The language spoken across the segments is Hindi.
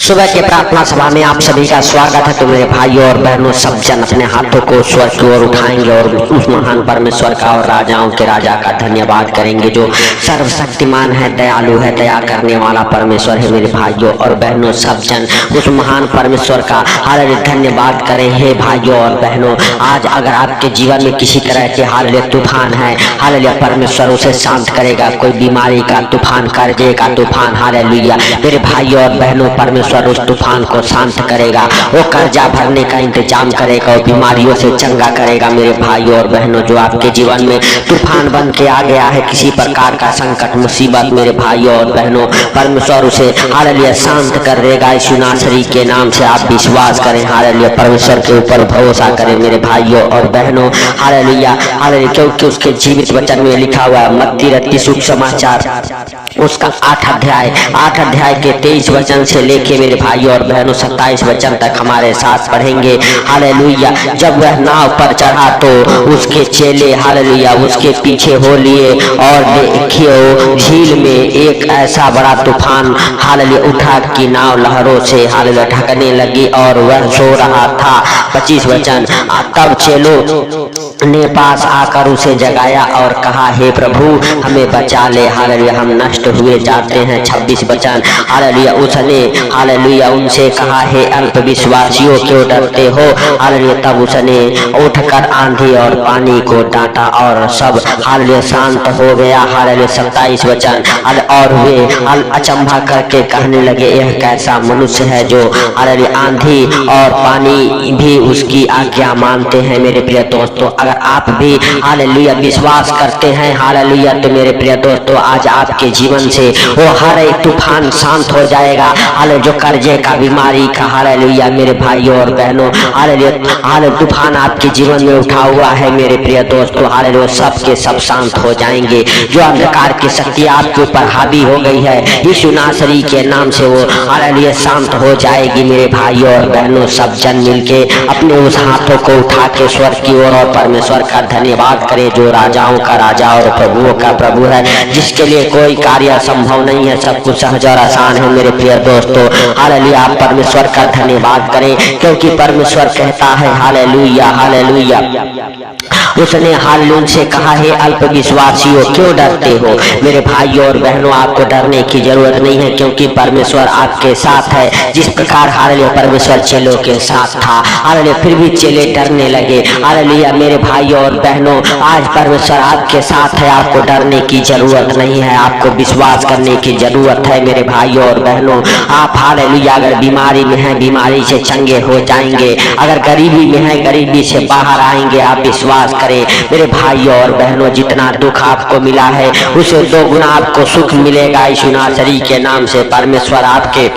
सुबह के प्रार्थना सभा में आप सभी का स्वागत है। तो मेरे भाइयों और बहनों, सब जन अपने हाथों को स्वर्ग की ओर उठाएंगे और उस महान परमेश्वर का और राजाओं के राजा का धन्यवाद करेंगे जो सर्वशक्तिमान है, दयालु है, दया करने वाला परमेश्वर है। मेरे भाइयों और बहनों, सब जन उस महान परमेश्वर का हालेलुया धन्यवाद करें। हे भाइयों और बहनों, आज अगर आपके जीवन में किसी तरह के हालेलुया तूफान है, हालेलुया परमेश्वर उसे शांत करेगा। कोई बीमारी का तूफान, कर्जे का तूफान, हालेलुया मेरे भाइयों और बहनों, परमेश्वर उस तूफान को शांत करेगा। वो कर्जा भरने का इंतजाम करेगा, वो बीमारियों से चंगा करेगा। मेरे भाइयों और बहनों, जो आपके जीवन में तूफान बन के आ गया है, किसी प्रकार का संकट, मुसीबत, मेरे भाइयों और बहनों, परमेश्वर उसे हालेलुया शांत कर देगा। यीशु नासरी के नाम से आप विश्वास करें, हालेलुया परमेश्वर के ऊपर भरोसा करें। मेरे भाइयों और बहनों, हालेलुया हालेलुया, क्योंकि उसके जीवित वचन में लिखा हुआ है, मत्ती रत्ती सुसमाचार उसका 8 अध्याय के 23 वचन से लेके मेरे भाइयों और बहनों 27 वचन तक हमारे साथ पढ़ेंगे। हालेलुया, जब वह नाव पर चढ़ा तो उसके चेले हालेलुया उसके पीछे हो लिए और देखियो झील में एक ऐसा बड़ा तूफान हालेलुया उठा कि नाव लहरों से हालेलुया ढकने लगी और वह सो रहा था। 25 वचन, तब चेलों ने पास आकर उसे जगाया और कहा, हे प्रभु हमें बचा ले, हालेलुया हम नष्ट हुए जाते हैं। 26 वचन, हालेलुया उसने हालेलुया उनसे कहा, हे अल्प विश्वासियों क्यों डरते हो। हालेलुया तब उसने उठकर आंधी और पानी को डांटा और सब हालेलुया शांत हो गया। हालेलुया 27 वचन, और वे अचंभा करके कहने लगे, यह कैसा मनुष्य है जो हालेलुया आंधी और पानी भी उसकी आज्ञा मानते हैं। मेरे प्रिय दोस्तों, अगर आप भी हालेलुया विश्वास करते हैं हालेलुया, तो मेरे प्रिय दोस्तों आज आपके जीवन से वो हर एक तूफान शांत हो जाएगा। हालेलुया जो कर्जे का, बीमारी का, हालेलुया मेरे भाइयों और बहनों, हालेलुया तूफान आपके जीवन में उठा हुआ है मेरे प्रिय दोस्तों, हालेलुया सब के सब शांत हो जाएंगे। जो अंधकार की शक्ति आपके ऊपर हावी हो गई है, यीशु नासरी के नाम से वो हालेलुया शांत हो जाएगी। मेरे भाइयों और बहनों, सब जन मिलके अपने उस हाथों को उठा के स्वर्ग की ओर और परमेश्वर का धन्यवाद करे, जो राजाओं का राजा और प्रभुओं का प्रभु है, जिसके लिए कोई कार्य संभव नहीं है, सब कुछ सहज और आसान है। मेरे प्रिय दोस्तों, हालेलुया आप परमेश्वर का धन्यवाद करें, क्योंकि परमेश्वर कहता है हालेलुया हालेलुया, उसने हालेलुया से कहा, है अल्प विश्वासियों क्यों डरते हो। मेरे भाइयों और बहनों, आपको डरने की जरूरत नहीं है, क्योंकि परमेश्वर आपके साथ है। जिस प्रकार हालेलुया परमेश्वर चेलों के साथ था, हालेलुया फिर भी चेले डरने लगे। हालेलुया मेरे भाइयों और बहनों, आज परमेश्वर आपके साथ है, आपको डरने की जरूरत नहीं है, आपको विश्वास करने की जरूरत है। मेरे भाइयों और बहनों, आप हालेलुया अगर बीमारी में हैं, बीमारी से चंगे हो जाएंगे। अगर गरीबी में है, गरीबी से बाहर आएंगे। आप विश्वास करें मेरे भाइयों और बहनों, जितना दुख आपको मिला है उसे 2 गुना आपको सुख मिलेगा। यीशु नासरी के नाम से परमेश्वर आपके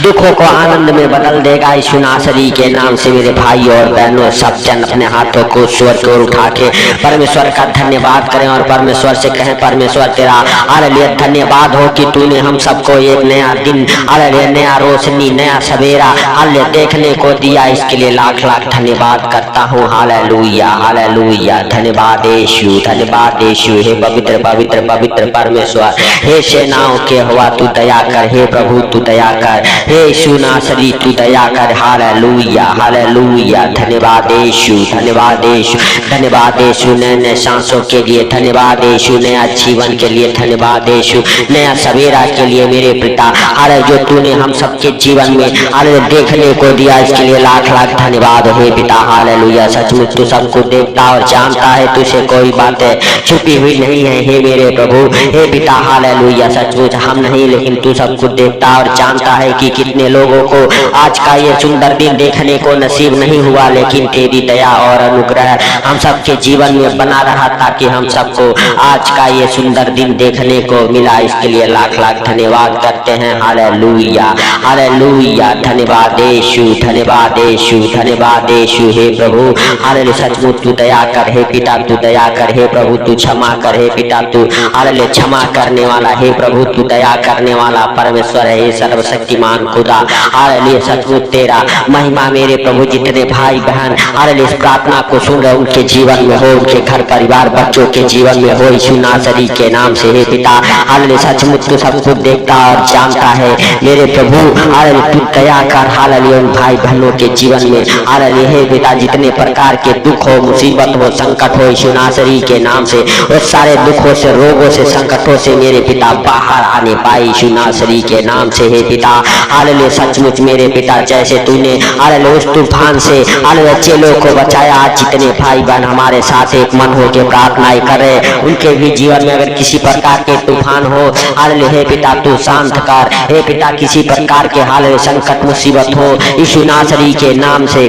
दुखों को आनंद में बदल देगा। यीशु नासरी के नाम से मेरे भाइयों और बहनों, सब जन अपने हाथों को स्वर्ग की ओर उठा के परमेश्वर का धन्यवाद करें और परमेश्वर से कहें, परमेश्वर तेरा हालेलुया धन्यवाद हो कि तूने हम सबको एक नया दिन, हालेलुया नया रोशनी, नया सवेरा हालेलुया देखने को दिया। इसके लिए लाख लाख धन्यवाद करता हूँ। हालेलुया हालेलुया, धन्यवाद यीशु, धन्यवाद यीशु। हे पवित्र पवित्र पवित्र परमेश्वर, हे सेनाओं के यहोवा तू दया कर, हे प्रभु तू दया कर, हे यीशु नासरी तू दया कर। हालेलुया हालेलुया, धन्यवाद यीशु, धन्यवाद यीशु, धन्यवाद यीशु। नए सांसों के लिए धन्यवाद यीशु, नया जीवन के लिए धन्यवाद यीशु, नया सवेरा के लिए मेरे पिता हालेलुया जो तूने हम सबके जीवन में हालेलुया देखने को दिया, इसके लिए लाख लाख धन्यवाद हे पिता। हालेलुया सचमुच तू सबको देखता और जानता है, तुझे कोई बातें छुपी हुई नहीं है। हे मेरे प्रभु, हे पिता हालेलुया सचमुच हम नहीं, लेकिन तू सब कुछ देखता और जानता है कि कितने लोगों को आज का ये सुंदर दिन देखने को नसीब नहीं हुआ, लेकिन तेरी दया और अनुग्रह हम सबके जीवन में बना रहा, ताकि हम सबको आज का ये सुंदर दिन देखने को मिला। इसके लिए लाख लाख धन्यवाद करते हैं। हालेलुया हालेलुया, धन्यवाद यीशु, धन्यवाद यीशु, धन्यवाद यीशु। हे प्रभु हालेलुया सचमुच तू दया कर, हे पिता तू दया कर, हे प्रभु तू क्षमा कर, हे पिता तू हालेलुया क्षमा करने वाला, हे प्रभु तू दया करने वाला परमेश्वर है, सर्वशक्तिमान खुदा। हालेलुया सचमुच तेरा महिमा मेरे प्रभु। जितने भाई बहन हालेलुया इस प्रार्थना को सुन रहे उनके जीवन में हो, उनके घर परिवार बच्चों के जीवन में हो, यीशु नासरी के नाम से हे पिता। हालेलुया, सचमुच तू सब कुछ देखता और जानता है मेरे प्रभु। हालेलुया, तू दया कर हालेलुया उन भाई बहनों के जीवन में। हालेलुया हे पिता, जितने प्रकार के दुख हो, मुसीबत हो, संकट हो, यीशु नासरी के नाम से उस सारे दुखों से, रोगों से, संकटों से मेरे पिता बाहर आने पाए यीशु नासरी के नाम से हे पिता। हालेलुया, सचमुच मेरे पिता जैसे तूने हालेलुया उस तूफान से हालेलुया चेलों को बचाया, आज जितने भाई बहन हमारे साथ एक मन हो के प्रार्थनाएं कर रहे, उनके भी जीवन में अगर किसी प्रकार के तूफान हो, हालेलुया हे पिता तू शांत कर हे पिता। किसी प्रकार के हालेलुया संकट मुसीबत हो, यीशु नासरी के नाम से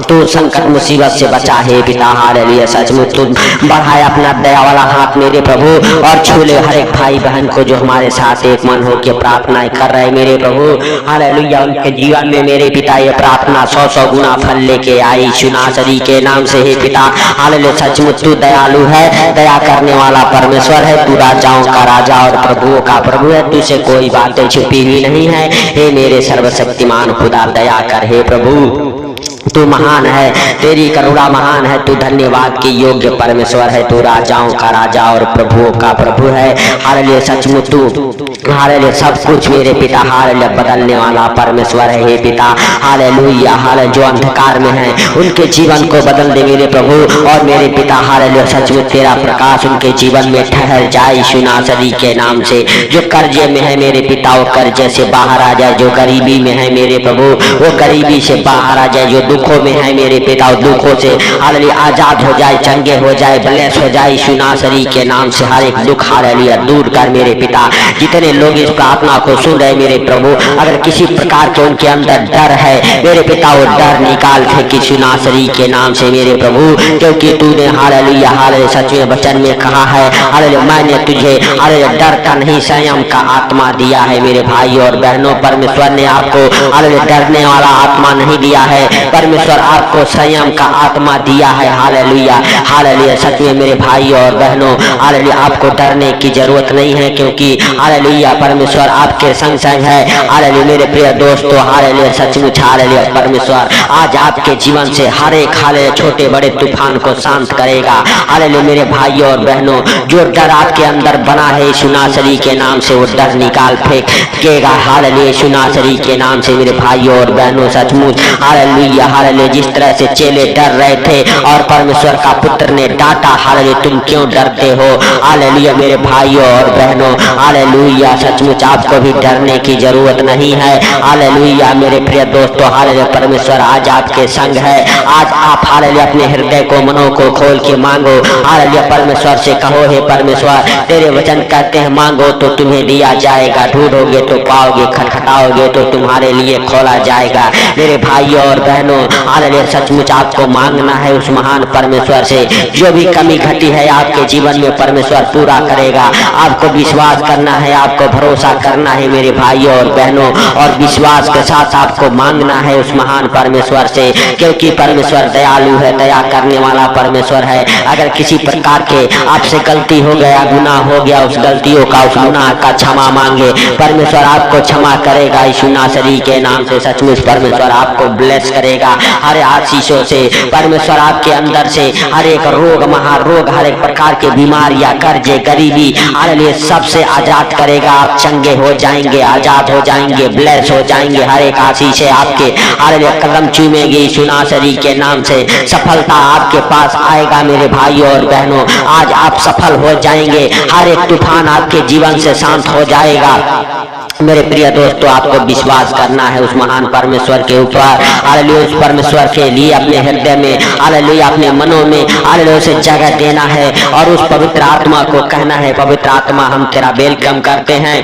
तू संकट मुसीबत से बचा हे पिता। हालेलुया, सचमुच तू बढ़ाए अपना दया वाला हाथ मेरे प्रभु और छू ले हर एक भाई बहन को जो हमारे साथ एक मन हो के प्रार्थनाएं कर रहे मेरे प्रभु। हालेलुया, उनके जीवन में मेरे पिता ये प्रार्थना 100 गुना फल लेके आई यीशु नासरी के नाम से हे पिता। हालेलुया, सचमुच तू दयालु है, दया करने वाला परमेश्वर है, तू राजाओं का राजा और प्रभुओं का प्रभु है, तुझसे कोई बातें छुपी हुई नहीं है। हे मेरे सर्वशक्तिमान खुदा दया कर हे प्रभु, तू महान है, तेरी करुणा महान है, तू धन्यवाद के योग्य परमेश्वर है, तू राजाओं का राजा और प्रभुओं का प्रभु है। हालेलुया, सचमुच तू हालेलुया सब कुछ मेरे पिता हालेलुया बदलने वाला परमेश्वर है हे पिता। हालेलुया, हालेलुया जो अंधकार में है उनके जीवन को बदल दे मेरे प्रभु और मेरे पिता। हालेलुया, सचमुच तेरा प्रकाश उनके जीवन में ठहर जाए यीशु नासरी के नाम से। जो कर्जे में है मेरे पिता वो कर्जे से बाहर आ जाए, जो गरीबी में है मेरे प्रभु वो गरीबी से बाहर आ जाए, जो दुखों में है मेरे पिता दुखों से हालेलुया आजाद हो जाए, चंगे हो जाए, ब्लेस हो जाए यीशु नासरी के नाम से। हर एक दुख हालेलुया दूर कर मेरे पिता। जितने लोग इस प्रार्थना को सुन रहे मेरे प्रभु, अगर किसी प्रकार के उनके अंदर डर है मेरे पिता वो डर निकाल फेंक यीशु नासरी के नाम से मेरे प्रभु, क्योंकि तूने हालेलुया हालेलुया सच में वचन में कहा है हालेलुया मैंने तुझे हालेलुया डर का नहीं संयम का आत्मा दिया है। मेरे भाई और बहनों, परमेश्वर ने आपको हालेलुया डरने वाला आत्मा नहीं दिया है, परमेश्वर आपको संयम का आत्मा दिया है। हालेलुया हालेलुया सच में मेरे भाई और बहनों हालेलुया आपको डरने की जरूरत नहीं है, क्योंकि हालेलुया परमेश्वर आपके संग संग है। हालेलुया मेरे प्रिय दोस्तों, हालेलुया सचमुच हालेलुया परमेश्वर आज आपके जीवन से हर एक हालेलुया छोटे बड़े तूफान को शांत करेगा। हालेलुया मेरे भाई और बहनों, जो डर आपके अंदर बना है यीशु नासरी के नाम से वो डर निकाल फेंकेगा। हालेलुया यीशु नासरी के नाम से मेरे भाई और बहनों सचमुच हालेलुया हालेलुया जिस तरह से चेले डर रहे थे और परमेश्वर का पुत्र ने डांटा हालेलुया तुम क्यों डरते हो। हालेलुया मेरे भाइयों और बहनों हालेलुया सचमुच आपको भी डरने की जरूरत नहीं है। हालेलुया मेरे प्रिय दोस्तों, हालेलुया परमेश्वर आज आपके संग है। आज आप हालेलुया अपने हृदय को मनों को खोल के मांगो। हालेलुया परमेश्वर से कहो हे परमेश्वर तेरे वचन कहते हैं मांगो तो तुम्हें दिया जाएगा, ढूंढोगे तो पाओगे, खटखटाओगे तो तुम्हारे लिए खोला जाएगा। मेरे भाइयों और बहनों हालेलुया सचमुच आपको मांगना है उस महान परमेश्वर से। जो भी कमी घटी है आपके जीवन में परमेश्वर पूरा करेगा। आपको विश्वास करना है, आपको भरोसा करना है मेरे भाइयों और बहनों, और विश्वास के साथ आपको मांगना है उस महान परमेश्वर से, क्योंकि परमेश्वर दयालु है, दया करने वाला परमेश्वर है। अगर किसी प्रकार के आपसे गलती हो गया, गुनाह हो गया, उस गलतियों का उस गुनाह का क्षमा मांगे, परमेश्वर आपको क्षमा करेगा यीशु नासरी के नाम से। सचमुच परमेश्वर आपको ब्लेस करेगा हर आशीषों से। परमेश्वर आपके अंदर से हर एक रोग महारोग, हर एक प्रकार के बीमारियां, कर्जे, गरीबी हालेलुया सबसे आजाद करेगा। आप चंगे हो जाएंगे, आजाद हो जाएंगे, ब्लेस हो जाएंगे। हर एक आशीष है आपके हालेलुया कदम चूमेगी यीशु नासरी के नाम से। सफलता आपके पास आएगा मेरे भाइयों और बहनों, आज आप सफल हो जाएंगे। हर एक तूफान आपके जीवन से शांत हो जाएगा। मेरे प्रिय दोस्तों, आपको विश्वास करना है उस महान परमेश्वर के ऊपर। हालेलुया उस परमेश्वर के लिए अपने हृदय में हालेलुया अपने मनों में हालेलुया उसे जगह देना है और उस पवित्र आत्मा को कहना है पवित्र आत्मा हम तेरा वेलकम करते हैं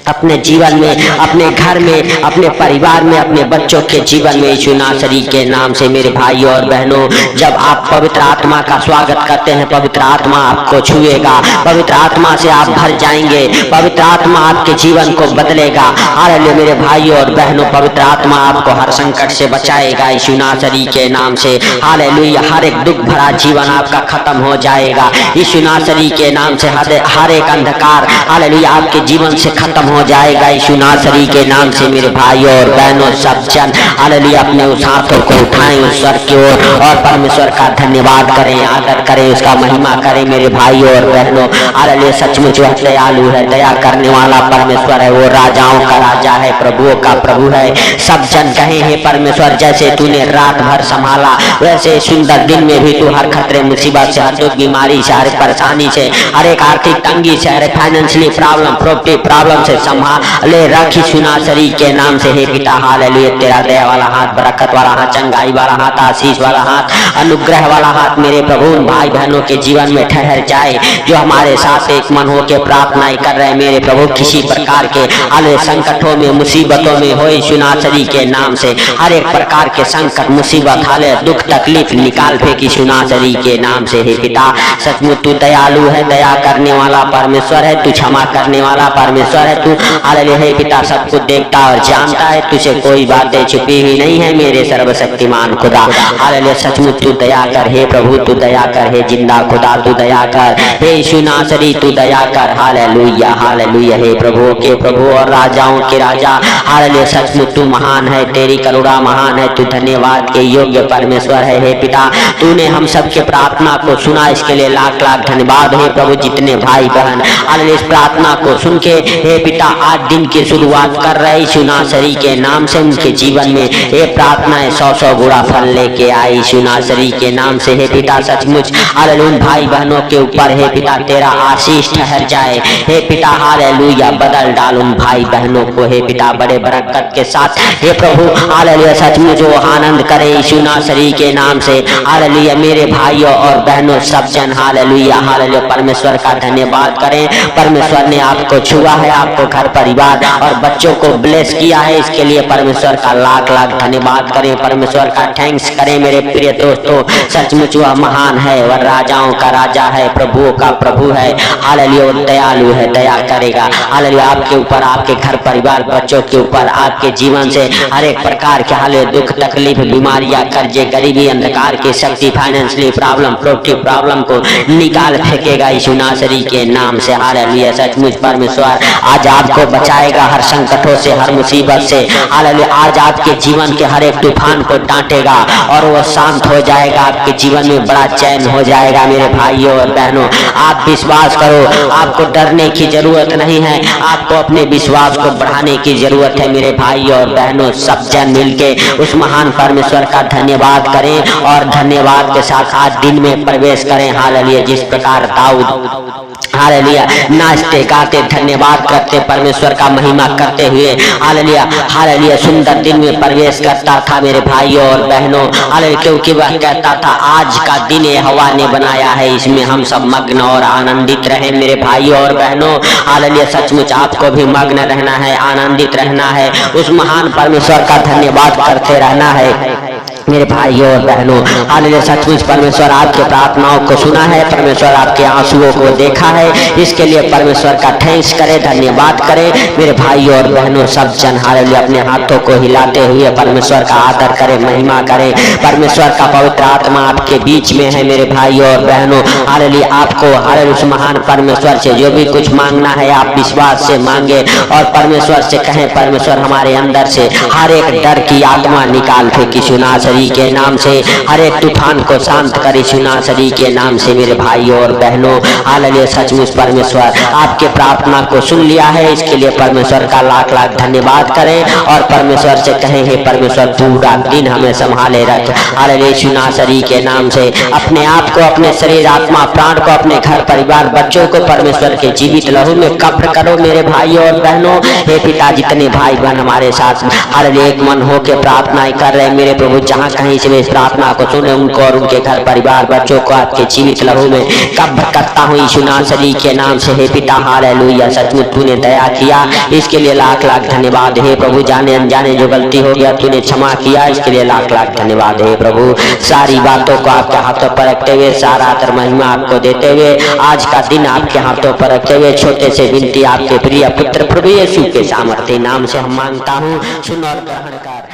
अपने जीवन में, अपने घर में, अपने परिवार में, अपने बच्चों के जीवन में यीशु नासरी के नाम से। मेरे भाइयों और बहनों, जब आप पवित्र आत्मा का स्वागत करते हैं पवित्र आत्मा आपको छुएगा, पवित्र आत्मा से आप भर जाएंगे, पवित्र आत्मा आपके जीवन को बदलेगा। हालेलुया मेरे भाइयों और बहनों, पवित्र आत्मा आपको हर संकट से बचाएगा यीशु नासरी के नाम से। हालेलुया। हर एक दुख भरा जीवन आपका खत्म हो जाएगा यीशु नासरी के नाम से। हर एक अंधकार हालेलुया आपके जीवन से खत्म हो जाएगा यीशु नासरी के नाम से। मेरे भाइयों और बहनों सब जन हालेलुया अपने उस हाथों को उठाएं ईश्वर की ओर और परमेश्वर का धन्यवाद करें, आदर करें, उसका महिमा करें। मेरे भाइयों और बहनों हालेलुया सचमुच वह दयालु है, दया करने वाला परमेश्वर है। वो राजाओं का राजा है, प्रभुओं का प्रभु है। सब जन कहे हे परमेश्वर, जैसे तूने रात भर संभाला वैसे सुंदर दिन में भी तू हर खतरे मुसीबत से, हर दुख बीमारी से, हर परेशानी से, हर एक आर्थिक तंगी से, हर फाइनेंशियली प्रॉब्लम, प्रॉपर्टी प्रॉब्लम से संभाले रख यीशु नासरी के नाम से। हे पिता हालेलुया तेरा दया वाला हाथ, बरकत वाला हाथ, चंगाई वाला हाथ, आशीष वाला हाथ, अनुग्रह वाला हाथ मेरे प्रभु भाई बहनों के जीवन में ठहर जाए जो हमारे साथ एक मन हो के प्रार्थनाएं कर रहे हैं। मेरे प्रभु किसी प्रकार के हाले संकटों में, मुसीबतों में हो यीशु नासरी के नाम से। हर एक प्रकार के संकट, मुसीबत, हाले दुख, तकलीफ निकाल फेंक यीशु नासरी के नाम से। हे पिता सचमुच तू दयालु है, दया करने वाला परमेश्वर है, तू क्षमा करने वाला परमेश्वर है। तू हालेलुया हे पिता सब कुछ देखता और जानता है, तुझे कोई बातें छुपी हुई नहीं है मेरे सर्वशक्तिमान खुदा। हालेलुया सचमुच तू दया कर हे प्रभु, तू दया कर हे जिंदा खुदा, तू दया कर हे यीशु नासरी, तू दया कर। हालेलुया हालेलुया हे प्रभु के प्रभु और राजाओं के राजा। हालेलुया सचमुच तू महान है, तेरी करुणा महान है, तू धन्यवाद के योग्य परमेश्वर है। हे पिता तूने हम सबके प्रार्थना को सुना, इसके लिए लाख लाख धन्यवाद हे प्रभु। जितने भाई बहन हालेलुया इस प्रार्थना को सुन के हे पिता आज दिन की शुरुआत कर रहे यीशु नासरी के नाम से, उनके जीवन में ये प्रार्थनाएं 100 गुणा फल लेके आई यीशु नासरी के नाम से। हे पिता सचमुच हालेलुया भाई बहनों के ऊपर हे पिता तेरा आशीष ठहर जाए। हे पिता हालेलुया बदल डाल उन भाई बहनों को हे पिता बड़े बरकत के साथ। हे प्रभु हालेलुया सचमुच वो आनंद करे यीशु नासरी के नाम से। हालेलुया मेरे भाइयों और बहनों सब जन हालेलुया हालेलुया परमेश्वर का धन्यवाद करें। परमेश्वर ने आपको छुआ है, आपको घर परिवार और बच्चों को ब्लेस किया है, इसके लिए परमेश्वर का लाख लाख धन्यवाद करें, परमेश्वर का थैंक्स करें। मेरे प्रिय दोस्तों सचमुच वह महान है, वह राजाओं का राजा है, प्रभुओं का प्रभु है। हालेलुया वो दयालु है, दया करेगा हालेलुया आपके ऊपर, आपके घर परिवार बच्चों के ऊपर, आपके जीवन से हर एक प्रकार के हाले दुख तकलीफ बीमारियां कर्जे गरीबी अंधकार की शक्ति फाइनेंशियली प्रॉब्लम प्रॉपर्टी प्रॉब्लम को निकाल फेंकेगा यीशु नासरी के नाम से। हालेलुया सचमुच परमेश्वर आज आपको बचाएगा हर संकटों से, हर मुसीबत से। हालेलुया आज आपके जीवन के हर एक तूफान को डांटेगा और वो शांत हो जाएगा, आपके जीवन में बड़ा चैन हो जाएगा। मेरे भाइयों और बहनों आप विश्वास करो, आपको डरने की जरूरत नहीं है, आपको अपने विश्वास को बढ़ाने की जरूरत है। मेरे भाइयों और बहनों सब जन मिलके उस महान परमेश्वर का धन्यवाद करें और धन्यवाद के साथ आज दिन में प्रवेश करें। हालेलुया जिस प्रकार दाऊद हालेलुया नाचते गाते धन्यवाद करते परमेश्वर का महिमा करते हुए हालेलुया हालेलुया सुंदर दिन में प्रवेश करता था। मेरे भाइयों और बहनों हालेलुया क्योंकि वह कहता था आज का दिन यहोवा ने बनाया है, इसमें हम सब मग्न और आनंदित रहे। मेरे भाइयों और बहनों हालेलुया सचमुच आपको भी मग्न रहना है, आनंदित रहना है, उस महान परमेश्वर का धन्यवाद करते रहना है। मेरे भाइयों और बहनों हालेलुया सचमुच परमेश्वर आपके प्रार्थनाओं को सुना है, परमेश्वर आपके आंसुओं को देखा है, इसके लिए परमेश्वर का थैंक्स करें, धन्यवाद करें। मेरे भाइयों और बहनों सब जन हालेलुया अपने हाथों को हिलाते हुए परमेश्वर का आदर करें, महिमा करें। परमेश्वर का पवित्र आत्मा आपके बीच में है। मेरे भाइयों और बहनों हालेलुया आपको हालेलुया उस महान परमेश्वर से जो भी कुछ मांगना है आप विश्वास से मांगे और परमेश्वर से कहें परमेश्वर हमारे अंदर से हर एक डर की आत्मा निकाल फेंकी यीशु नासरी के नाम से, हर एक तूफान को शांत करे यीशु नासरी के नाम से। मेरे भाइयों और बहनों हालेलुया सचमुच परमेश्वर आपके प्रार्थना को सुन लिया है, इसके लिए परमेश्वर का लाख लाख धन्यवाद करें और परमेश्वर से कहें हे परमेश्वर पूरा दिन हमें संभाले रख। हालेलुया यीशु नासरी के नाम से अपने आप को, अपने शरीर आत्मा प्राण को, अपने घर परिवार बच्चों को परमेश्वर के जीवित लहू में कब्र करो। मेरे भाइयों और बहनों हे पिता जितने भाई बहन हमारे साथ हालेलुया एक मन हो के प्रार्थनाएं कर रहे हैं मेरे प्रभु, जहाँ कहीं से मैं इस प्रार्थना को सुने उनको और उनके घर परिवार बच्चों को आपके जीवित लहू में कब्र करता हूँ यीशु नासरी के नाम से। हे पिता हालेलुया सचमुच तूने दया किया, इसके लिए लाख लाख धन्यवाद। हे प्रभु जाने अनजाने जो गलती हो गया तूने क्षमा किया, इसके लिए लाख लाख धन्यवाद। हे प्रभु सारी बातों को आपके हाथों पर रखते हुए, सारा आदर महिमा आपको देते हुए, आज का दिन आपके हाथों पर रखते हुए छोटे से विनती आपके प्रिय पुत्र प्रभु यीशु के सामर्थ्य नाम से हम मांगता हूँ, सुन और ग्रहण कर।